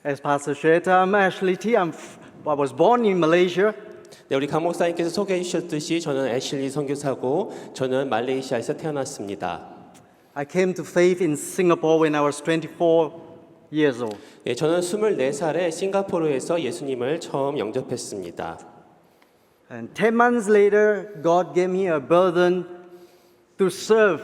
As Pastor shared, I'm Ashley T. I was born in Malaysia. 네, 우리 강 목사님께서 소개해 주셨듯이 저는 애슐리 선교사고 저는 말레이시아에서 태어났습니다. I came to faith in Singapore when I was 24 years old. 예, 저는 24살에 싱가포르에서 예수님을 처음 영접했습니다. And 10 months later, God gave me a burden to serve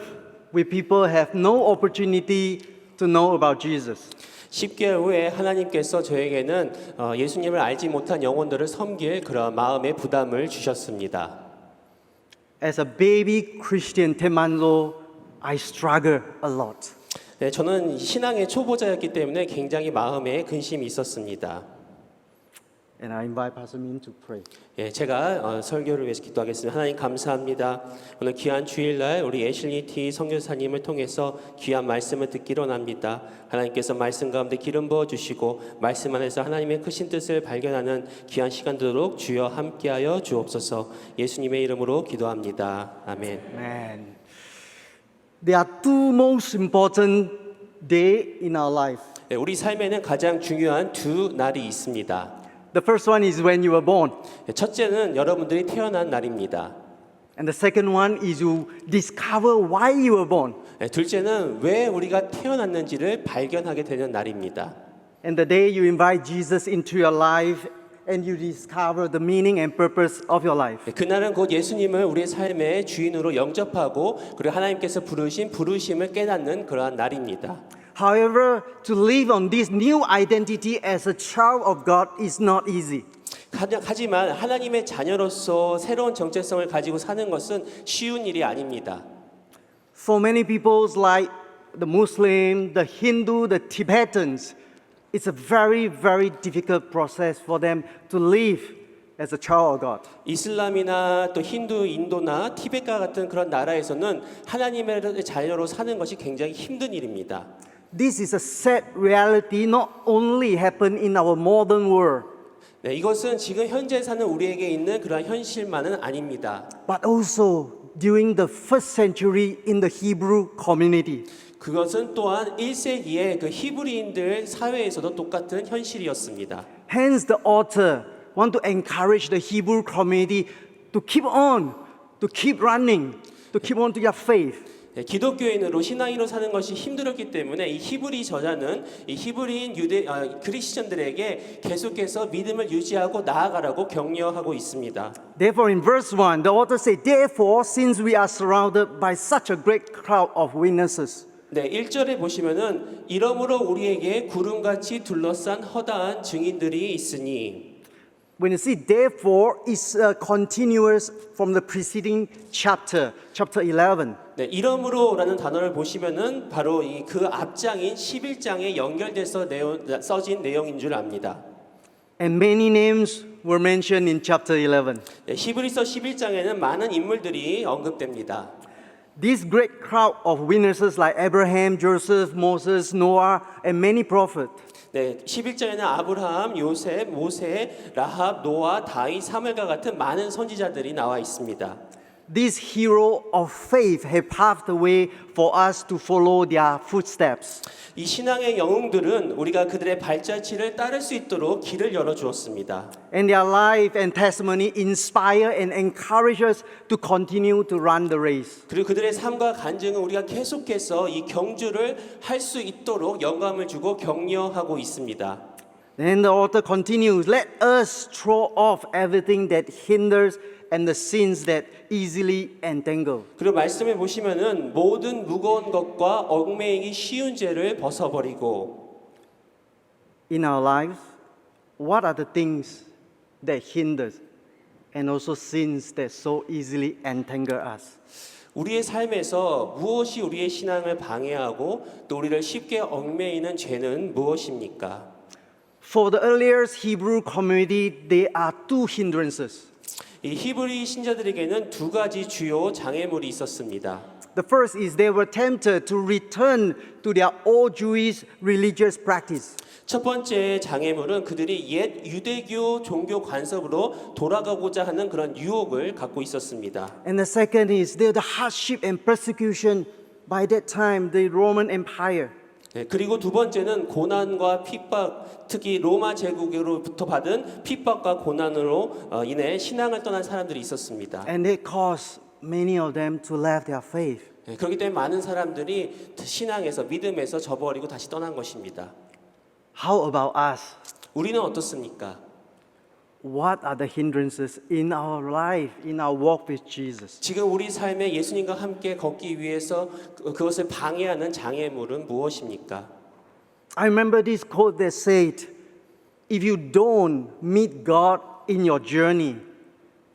with people who have no opportunity to know about Jesus. 10개월 후에 하나님께서 저에게는 예수님을 알지 못한 영혼들을 섬길 그런 마음의 부담을 주셨습니다. As a baby Christian, 10 months old, I struggled a lot. 네, 저는 신앙의 초보자였기 때문에 굉장히 마음에 근심이 있었습니다. And I invite Pastor Min to pray. 예, 제가 설교를 위해서 기도하겠습니다. 하나님 감사합니다. 오늘 귀한 주일날 우리 애슐리 티 선교사님을 통해서 귀한 말씀을 듣기로 원합니다. 하나님께서 말씀 가운데 기름 부어 주시고 말씀 안에서 하나님의 크신 뜻을 발견하는 귀한 시간 되도록 주여 함께하여 주옵소서. 예수님의 이름으로 기도합니다. 아멘. Man, there are two most important days in our life. 네, 우리 삶에는 가장 중요한 두 날이 있습니다. The first one is when you were born. 첫째는 여러분들이 태어난 날입니다. And the second one is you discover why you were born. 둘째는 왜 우리가 태어났는지를 발견하게 되는 날입니다. And the day you invite Jesus into your life and you discover the meaning and purpose of your life. 그날은 곧 예수님을 우리의 삶의 주인으로 영접하고 그리고 하나님께서 부르신 부르심을 깨닫는 그러한 날입니다. However, to live on this new identity as a child of God is not easy. 하지만 하나님의 자녀로서 새로운 정체성을 가지고 사는 것은 쉬운 일이 아닙니다. For many peoples like the Muslim, the Hindu, the Tibetans, it's a very, very difficult process for them to live as a child of God. 이슬람이나 또 힌두, 인도나 티벳과 같은 그런 나라에서는 하나님의 자녀로 사는 것이 굉장히 힘든 일입니다. This is a sad reality not only happen in our modern world, 네, 이것은 지금 현재 사는 우리에게 있는 그런 현실만은 아닙니다. but also during the first century in the Hebrew community. 그것은 또한 1세기의 그 히브리인들 사회에서도 똑같은 현실이었습니다. Hence the author want to encourage the Hebrew community to keep on, to keep running, to keep on to your faith. 기독교인으로 신앙인으로 사는 것이 힘들었기 때문에 이 히브리 저자는 이 히브리인 그리스천들에게 계속해서 믿음을 유지하고 나아가라고 격려하고 있습니다. Therefore in verse 1 the author said, therefore since we are surrounded by such a great crowd of witnesses. 네, 1절에 보시면은 이러므로 우리에게 구름같이 둘러싼 허다한 증인들이 있으니. When you see therefore, it's continuous from the preceding chapter 11. 네, 이러므로라는 단어를 보시면은 바로 이 그 앞장인 11장에 연결돼서 써진 내용인 줄 압니다. And many names were mentioned in chapter 11. 네, 히브리서 11장에는 많은 인물들이 언급됩니다. This great crowd of witnesses like Abraham, Joseph, Moses, Noah, and many prophets. 네, 11장에는 아브라함, 요셉, 모세, 라합, 노아, 다윗, 사무엘과 같은 많은 선지자들이 나와 있습니다. These heroes of faith have paved the way for us to follow their footsteps. 이 신앙의 영웅들은 우리가 그들의 발자취를 따를 수 있도록 길을 열어 주었습니다. And their life and testimony inspire and encourage us to continue to run the race. 그리고 그들의 삶과 간증은 우리가 계속해서 이 경주를 할 수 있도록 영감을 주고 격려하고 있습니다. Then the author continues, let us throw off everything that hinders and the sins that easily entangle. 그리고 말씀에 보시면은 모든 무거운 것과 얽매이기 쉬운 죄를 벗어버리고. In our lives, what are the things that hinders and also sins that so easily entangle us? 우리의 삶에서 무엇이 우리의 신앙을 방해하고 또 우리를 쉽게 얽매이는 죄는 무엇입니까? For the earliest Hebrew community, there are two hindrances. 이 히브리 신자들에게는 두 가지 주요 장애물이 있었습니다. The first is they were tempted to return to their old Jewish religious practice. 첫 번째 장애물은 그들이 옛 유대교 종교 관습으로 돌아가고자 하는 그런 유혹을 갖고 있었습니다. And the second is the hardship and persecution by that time the Roman Empire. 그리고 두 번째는 고난과 핍박, 특히 로마 제국으로부터 받은 핍박과 고난으로 인해 신앙을 떠난 사람들이 있었습니다. And it caused many of them to leave their faith. 그렇기 때문에 많은 사람들이 신앙에서 믿음에서 저버리고 다시 떠난 것입니다. How about us? 우리는 어떻습니까? What are the hindrances in our life, in our walk with Jesus? 지금 우리 삶에 예수님과 함께 걷기 위해서 그것을 방해하는 장애물은 무엇입니까? I remember this quote that said, if you don't meet God in your journey,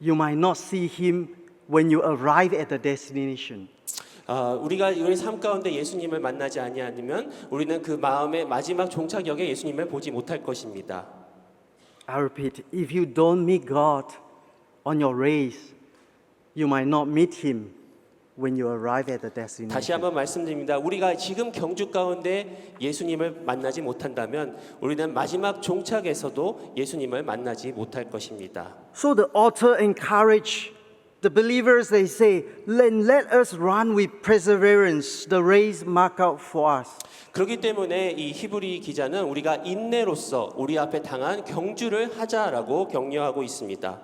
you might not see Him when you arrive at the destination. 우리가 우리 삶 가운데 예수님을 만나지 아니하면 우리는 그 마음의 마지막 종착역에 예수님을 보지 못할 것입니다. I repeat, if you don't meet God on your race, you might not meet Him when you arrive at the 다시 destination. 한번 말씀드립니다. 우리가 지금 경주 가운데 예수님을 만나지 못한다면 우리는 마지막 종착에서도 예수님을 만나지 못할 것입니다. So the author encouraged the believers, they say, let us run with perseverance the race marked out for us. 그렇기 때문에 이 히브리 기자는 우리가 인내로서 우리 앞에 당한 경주를 하자라고 격려하고 있습니다.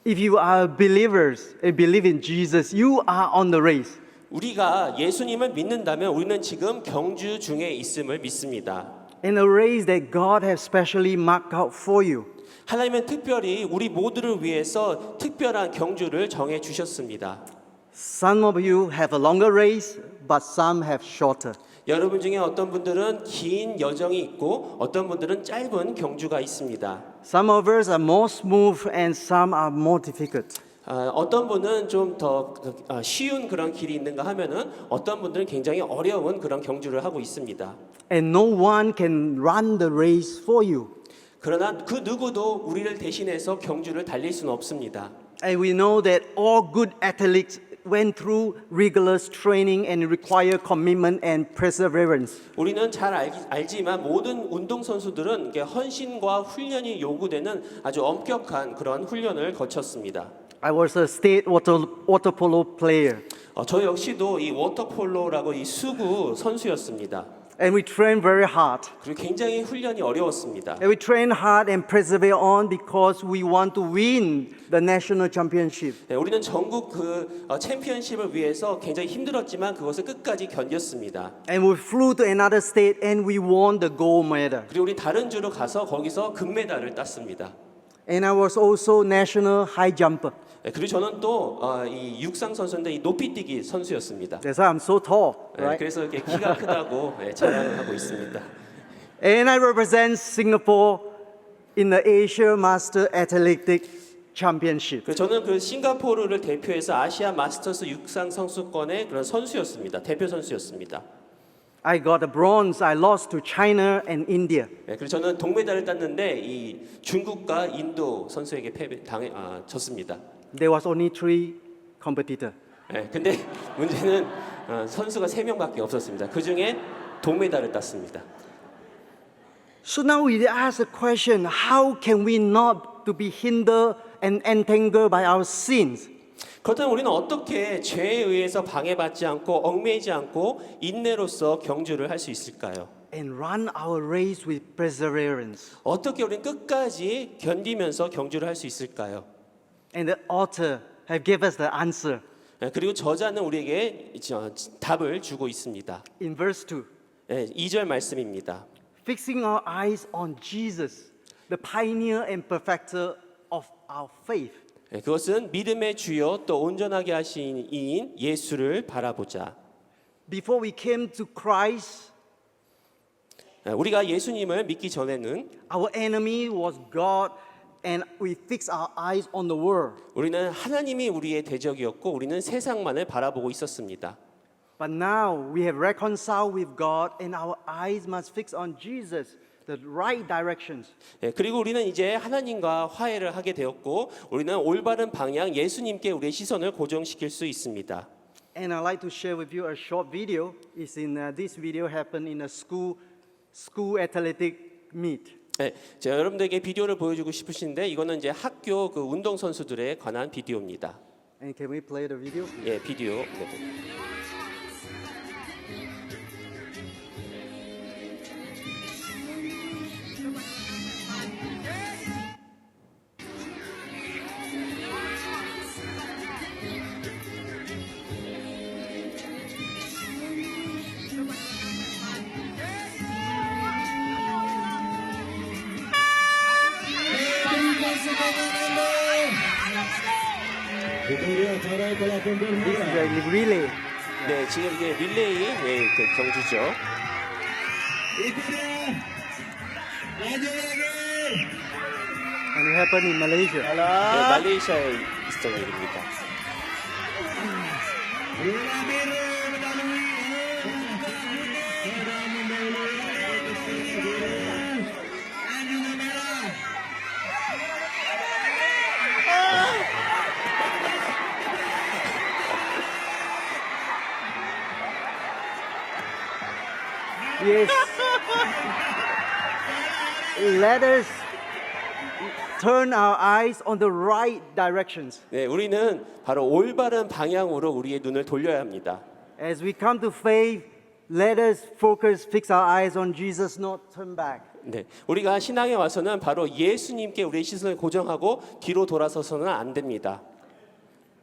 If you are believers and believe in Jesus, you are on the race. 우리가 예수님을 믿는다면 우리는 지금 경주 중에 있음을 믿습니다. And a race that God has specially marked out for you. 하나님은 특별히 우리 모두를 위해서 특별한 경주를 정해 주셨습니다. Some of you have a longer race, but some have shorter. 여러분 중에 어떤 분들은 긴 여정이 있고 어떤 분들은 짧은 경주가 있습니다. Some of us are more smooth and some are more difficult. 어떤 분은 좀 더 쉬운 그런 길이 있는가 하면은 어떤 분들은 굉장히 어려운 그런 경주를 하고 있습니다. And no one can run the race for you. 그러나 그 누구도 우리를 대신해서 경주를 달릴 수는 없습니다. And we know that all good athletes went through rigorous training and require commitment and perseverance. 우리는 잘 알지만 모든 운동 선수들은 헌신과 훈련이 요구되는 아주 엄격한 그런 훈련을 거쳤습니다. I was a state water polo player. 저 역시도 이 워터폴로라고 이 수구 선수였습니다. And we trained very hard. 그리고 굉장히 훈련이 어려웠습니다. And we train hard and persevere on because we want to win the national championship. 네, 우리는 전국 그 챔피언십을 위해서 굉장히 힘들었지만 그것을 끝까지 견뎠습니다. And we flew to another state and we won the gold medal. 그리고 우리 다른 주로 가서 거기서 금메달을 땄습니다. And I was also national high jumper. 네, 그리고 저는 또 이 육상 선수인데 이 높이뛰기 선수였습니다. That's why I'm so tall, 네, right? 그래서 이렇게 키가 크다고 자랑을 하고 있습니다. And I represent Singapore in the Asia Master Athletic Championship. 그래서 저는 그 싱가포르를 대표해서 아시아 마스터스 육상 선수권의 그런 선수였습니다. 대표 선수였습니다. I got a bronze. I lost to China and India. 네, 그래서 저는 동메달을 땄는데 이 중국과 인도 선수에게 졌습니다. There was only 3 competitors. 네, 근데 문제는 선수가 3명밖에 없었습니다. 그 중에 동메달을 땄습니다. So now we ask a question: how can we not to be hindered and entangled by our sins? 그렇다면 우리는 어떻게 죄에 의해서 방해받지 않고 얽매이지 않고 인내로서 경주를 할 수 있을까요? And run our race with perseverance. 어떻게 우리는 끝까지 견디면서 경주를 할 수 있을까요? And the author have given us the answer 그리고 저자는 우리에게 답을 주고 있습니다. in verse 2. 2절 말씀입니다. Fixing our eyes on Jesus, the pioneer and perfecter of our faith. 그것은 믿음의 주요 또 온전하게 하신 이인 예수를 바라보자. Before we came to Christ, 우리가 예수님을 믿기 전에는 our enemy was God, and we fix our eyes on the world. 우리는 하나님이 우리의 대적이었고 우리는 세상만을 바라보고 있었습니다. But now we have reconciled with God, and our eyes must fix on Jesus, the right directions. 그리고 우리는 이제 하나님과 화해를 하게 되었고 우리는 올바른 방향 예수님께 우리의 시선을 고정시킬 수 있습니다. And I'd like to share with you a short video. It's in this video happened in a school athletic meet. 제가 여러분들에게 비디오를 보여주고 싶으신데 이거는 이제 학교 그 운동 선수들에 관한 비디오입니다. And can we play the video? 비디오. 네. Itu dia cara telah pun This is bermula. a relay. 네, 지금 이게 릴레이 그 경주죠. Itu dia. Laju lagi. And it happened in Malaysia. 네, 말레이시아에 있었던 일입니다. Bola biru mendahului. Sudah mendahului. Dan juga merah. Yes. Let us turn our eyes on the right directions. 네, 우리는 바로 올바른 방향으로 우리의 눈을 돌려야 합니다. As we come to faith, let us fix our eyes on Jesus, not turn back. 네, 우리가 신앙에 와서는 바로 예수님께 우리의 시선을 고정하고 뒤로 돌아서서는 안 됩니다.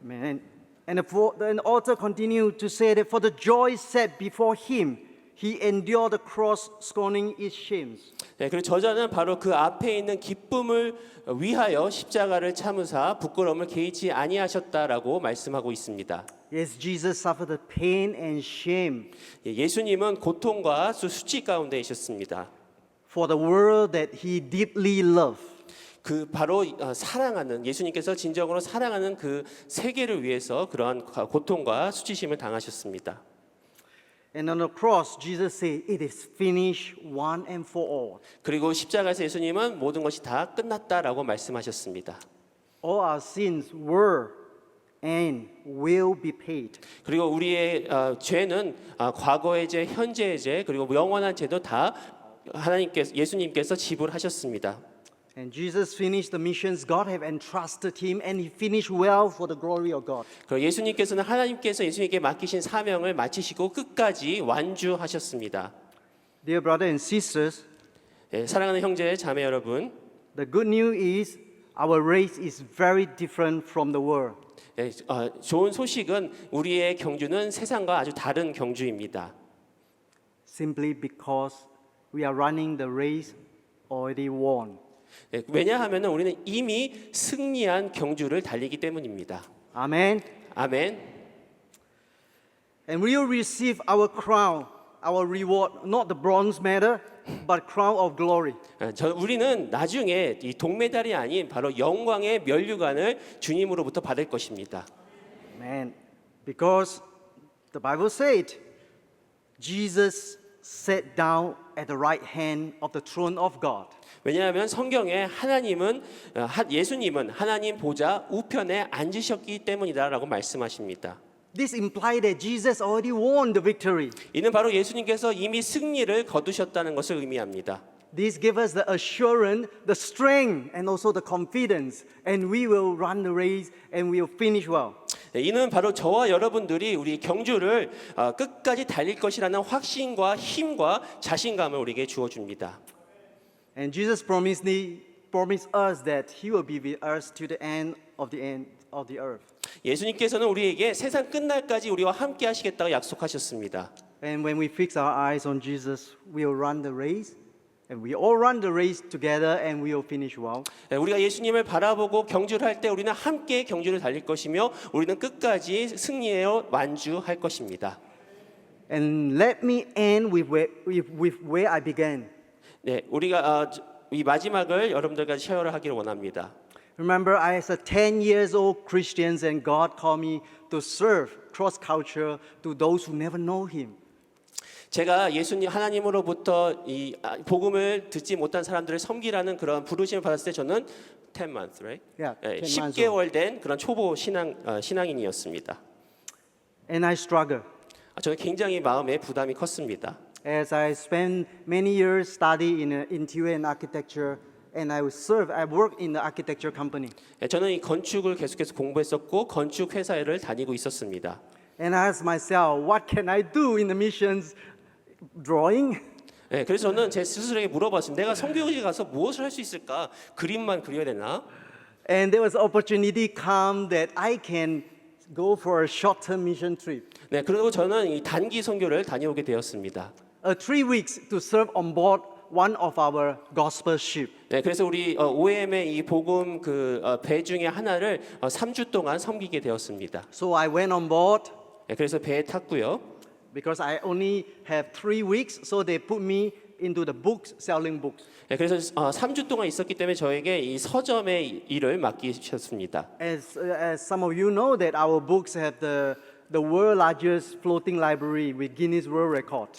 Amen. And the author continued to say that for the joy set before him, he endured the cross, scorning its shames. 네, 그리고 저자는 바로 그 앞에 있는 기쁨을 위하여 십자가를 참으사 부끄러움을 개의치 아니하셨다라고 말씀하고 있습니다. Yes, Jesus suffered the pain and shame 예, 예수님은 고통과 수치 가운데 있었습니다. for the world that he deeply loved. 그 바로 사랑하는 예수님께서 진정으로 사랑하는 그 세계를 위해서 그러한 고통과 수치심을 당하셨습니다. And on the cross, Jesus said, "It is finished one and for all." 그리고 십자가에서 예수님은 모든 것이 다 끝났다라고 말씀하셨습니다. All our sins were and will be paid. 그리고 우리의 죄는 과거의 죄, 현재의 죄, 그리고 영원한 죄도 다 예수님께서 지불하셨습니다. And Jesus finished the missions God have entrusted him, and he finished well for the glory of God. 그리고 예수님께서는 하나님께서 예수님께 맡기신 사명을 마치시고 끝까지 완주하셨습니다. Dear brothers and sisters, 예, 사랑하는 형제, 자매 여러분, the good news is our race is very different from the world. 예, 좋은 소식은 우리의 경주는 세상과 아주 다른 경주입니다. Simply because we are running the race already won. 예, 왜냐하면 우리는 이미 승리한 경주를 달리기 때문입니다. Amen. 아멘. And we will receive our crown, our reward, not the bronze medal, but crown of glory. 우리는 나중에 이 동메달이 아닌 바로 영광의 면류관을 주님으로부터 받을 것입니다. Amen. Because the Bible said, Jesus sat down at the right hand of the throne of God. 왜냐하면 성경에 예수님은 하나님 보좌 우편에 앉으셨기 때문이다라고 말씀하십니다. This implies that Jesus already won the victory. 이는 바로 예수님께서 이미 승리를 거두셨다는 것을 의미합니다. This gives us the assurance, the strength, and also the confidence, and we will run the race and we will finish well. 이는 바로 저와 여러분들이 우리 경주를 끝까지 달릴 것이라는 확신과 힘과 자신감을 우리에게 주어 줍니다. And Jesus promised us that He will be with us to the end of the earth. 예수님께서는 우리에게 세상 끝날까지 우리와 함께 하시겠다고 약속하셨습니다. And when we fix our eyes on Jesus, we will run the race, and we all run the race together, and we will finish well. 우리가 예수님을 바라보고 경주를 할 때 우리는 함께 경주를 달릴 것이며 우리는 끝까지 승리하여 완주할 것입니다. And let me end with where I began. 네, 우리가 이 마지막을 여러분들과 쉐어를 하기를 원합니다. Remember, I was a 10 years old Christian, and God called me to serve cross culture to those who never know Him. 제가 예수님 하나님으로부터 이 복음을 듣지 못한 사람들을 섬기라는 그런 부르심을 받았을 때 저는 10 months, right? Yeah, 10 months 10개월 된 그런 초보 신앙인이었습니다. And I struggled. 저는 굉장히 마음에 부담이 컸습니다. As I spent many years studying in interior and architecture, and I worked in the architecture company. 저는 이 건축을 계속해서 공부했었고 건축 회사를 다니고 있었습니다. And I asked myself, what can I do in the missions drawing? 네, 그래서 저는 제 스스로에게 물어봤습니다. 내가 선교지에 가서 무엇을 할 수 있을까? 그림만 그려야 되나? And there was an opportunity come that I can go for a short-term mission trip. 네, 그리고 저는 이 단기 선교를 다녀오게 되었습니다. 3 weeks to serve on board one of our gospel ship. 네, 그래서 우리 OM의 이 복음 배 중에 하나를 3주 동안 섬기게 되었습니다. So I went on board 네, 그래서 배에 탔고요. because I only have 3 weeks, so they put me into the books, selling books. 네, 그래서 3주 동안 있었기 때문에 저에게 이 서점의 일을 맡기셨습니다. As some of you know, that our books have the world largest floating library with Guinness World Record.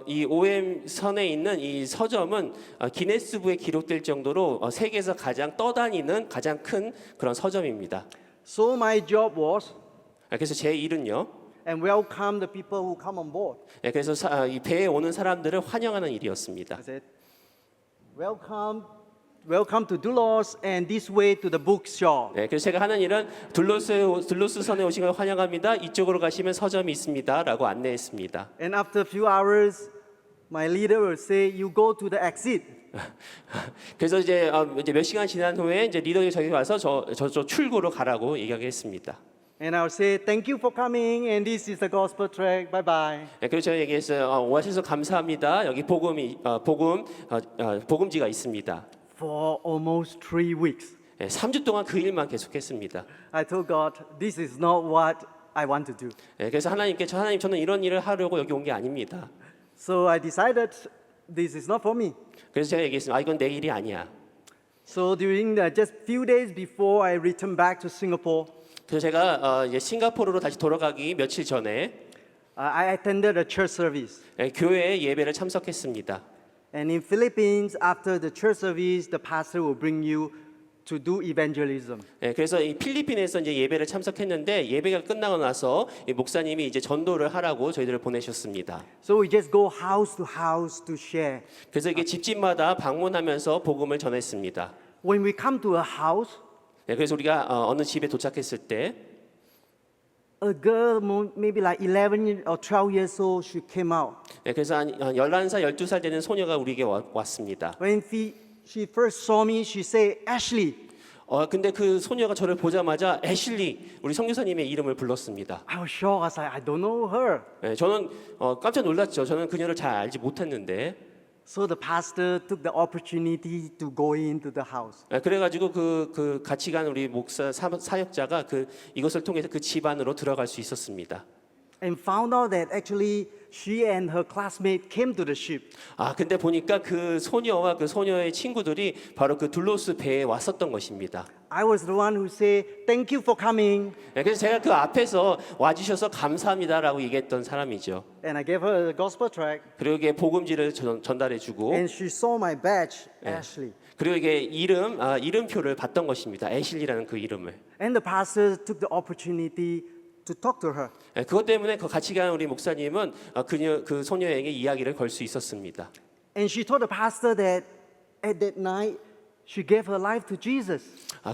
이 OM 선에 있는 이 서점은 기네스북에 기록될 정도로 세계에서 가장 떠다니는 가장 큰 그런 서점입니다. So my job was 그래서 제 일은요. and welcome the people who come on board. 네, 그래서 이 배에 오는 사람들을 환영하는 일이었습니다. I said, welcome to Doulos and this way to the bookshop. 네, 그래서 제가 하는 일은 둘로스 선에 오신 걸 환영합니다. 이쪽으로 가시면 서점이 있습니다라고 안내했습니다. And after a few hours, my leader will say, you go to the exit. 그래서 이제 몇 시간 지난 후에 이제 리더가 저기 와서 저 출구로 가라고 얘기했습니다. And I'll say, thank you for coming and this is the gospel track. Bye bye. 네, 그래서 제가 얘기했어요. 오셔서 감사합니다. 여기 복음지가 있습니다. For almost 3 weeks, 네, 3주 동안 그 일만 계속했습니다. I told God, this is not what I want to do. 네, 그래서 하나님 저는 이런 일을 하려고 여기 온 게 아닙니다. So I decided this is not for me. 그래서 제가 얘기했습니다. 이건 내 일이 아니야. So during just few days before I returned back to Singapore, 그래서 제가 이제 싱가포르로 다시 돌아가기 며칠 전에 I attended a church service. 교회 예배를 참석했습니다. And in Philippines, after the church service, the pastor will bring you to do evangelism. 네, 그래서 이 필리핀에서 이제 예배를 참석했는데 예배가 끝나고 나서 이 목사님이 이제 전도를 하라고 저희들을 보내셨습니다. So we just go house to share. 그래서 이게 집집마다 방문하면서 복음을 전했습니다. When we come to a house, 네, 그래서 우리가 어느 집에 도착했을 때 a girl, maybe like 11 or 12 years old, she came out. 네, 그래서 한 11살, 12살 되는 소녀가 우리에게 왔습니다. When she first saw me, she said, Ashley. 근데 그 소녀가 저를 보자마자 애슐리, 우리 선교사님의 이름을 불렀습니다. I was shocked. I was like, I don't know her. 네, 저는 깜짝 놀랐죠. 저는 그녀를 잘 알지 못했는데. So the pastor took the opportunity to go into the house. 네, 그래가지고 그 같이 간 우리 목사 사역자가 이것을 통해서 그 집 안으로 들어갈 수 있었습니다. And found out that actually she and her classmate came to the ship. 근데 보니까 그 소녀와 그 소녀의 친구들이 바로 그 둘로스 배에 왔었던 것입니다. I was the one who said, thank you for coming. 네, 그래서 제가 그 앞에서 와주셔서 감사합니다라고 얘기했던 사람이죠. And I gave her a gospel tract. 그리고 이게 복음지를 전달해주고, And she saw my badge, Ashley. 그리고 이게 이름표를 받던 것입니다. 애실리라는 그 이름을. And the pastor took the opportunity to talk to her. 네, 그것 때문에 그 같이 간 우리 목사님은 그 소녀에게 이야기를 걸 수 있었습니다. And she told the pastor that at that night she gave her life to Jesus.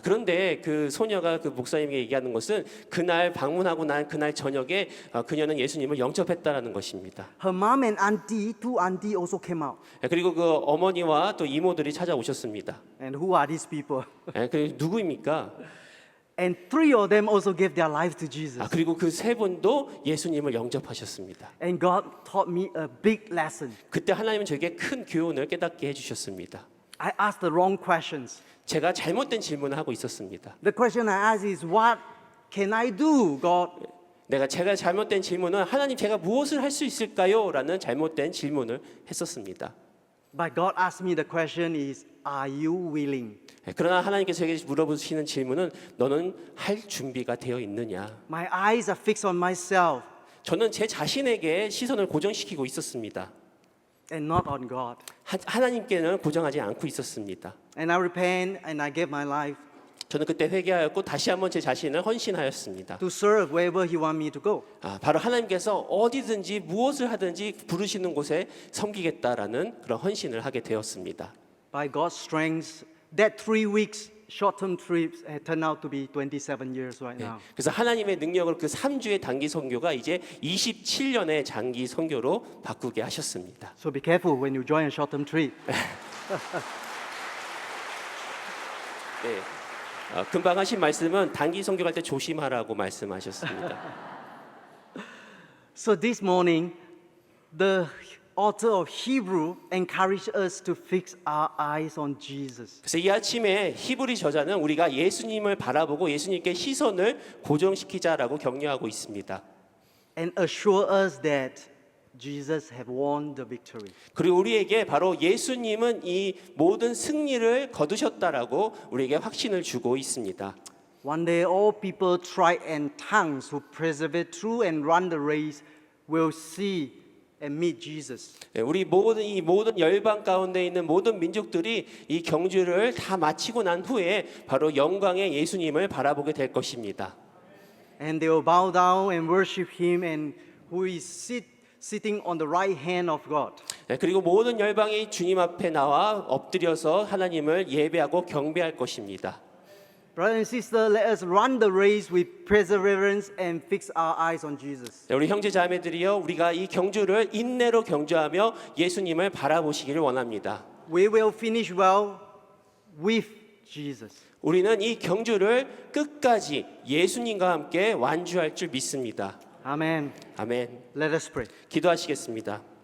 그런데 그 소녀가 그 목사님에게 얘기하는 것은 그날 방문하고 난 그날 저녁에 그녀는 예수님을 영접했다라는 것입니다. Her mom and auntie, two auntie also came out. 네, 그리고 그 어머니와 또 이모들이 찾아오셨습니다. And who are these people? 네, 그 누구입니까? And 3 of them also gave their life to Jesus. 그리고 그 세 분도 예수님을 영접하셨습니다. And God taught me a big lesson. 그때 하나님은 저에게 큰 교훈을 깨닫게 해주셨습니다. I asked the wrong questions. 제가 잘못된 질문을 하고 있었습니다. The question I asked is, what can I do, God? 제가 잘못된 질문은 하나님 제가 무엇을 할 수 있을까요? 라는 잘못된 질문을 했었습니다. But God asked me the question is, are you willing? 그러나 하나님께서 저에게 물어보시는 질문은 너는 할 준비가 되어 있느냐? My eyes are fixed on myself 저는 제 자신에게 시선을 고정시키고 있었습니다. and not on God. 하나님께는 고정하지 않고 있었습니다. And I repent and I gave my life 저는 그때 회개하였고 다시 한번 제 자신을 헌신하였습니다. to serve wherever He wants me to go. 바로 하나님께서 어디든지 무엇을 하든지 부르시는 곳에 섬기겠다라는 그런 헌신을 하게 되었습니다. By God's strength, that 3 weeks short-term trips had turned out to be 27 years right now. 그래서 하나님의 능력으로 그 3주의 단기 선교가 이제 27년의 장기 선교로 바꾸게 하셨습니다. So be careful when you join a short-term trip. 네. 금방 하신 말씀은 단기 선교 갈 때 조심하라고 말씀하셨습니다. So this morning, the author of Hebrew encouraged us to fix our eyes on Jesus. 그래서 이 아침에 히브리 저자는 우리가 예수님을 바라보고 예수님께 시선을 고정시키자라고 격려하고 있습니다. And assure us that Jesus have won the victory. 그리고 우리에게 바로 예수님은 이 모든 승리를 거두셨다라고 우리에게 확신을 주고 있습니다. One day all people, tribe and tongues who persevere through and run the race will see and meet Jesus. 우리 이 모든 열방 가운데 있는 모든 민족들이 이 경주를 다 마치고 난 후에 바로 영광의 예수님을 바라보게 될 것입니다. And they will bow down and worship him and who is sitting on the right hand of God. 그리고 모든 열방이 주님 앞에 나와 엎드려서 하나님을 예배하고 경배할 것입니다. Brothers and sisters, let us run the race with perseverance and fix our eyes on Jesus. 우리 형제 자매들이여 우리가 이 경주를 인내로 경주하며 예수님을 바라보시기를 원합니다. We will finish well with Jesus. 우리는 이 경주를 끝까지 예수님과 함께 완주할 줄 믿습니다. Amen. 아멘. Let us pray. 기도하시겠습니다.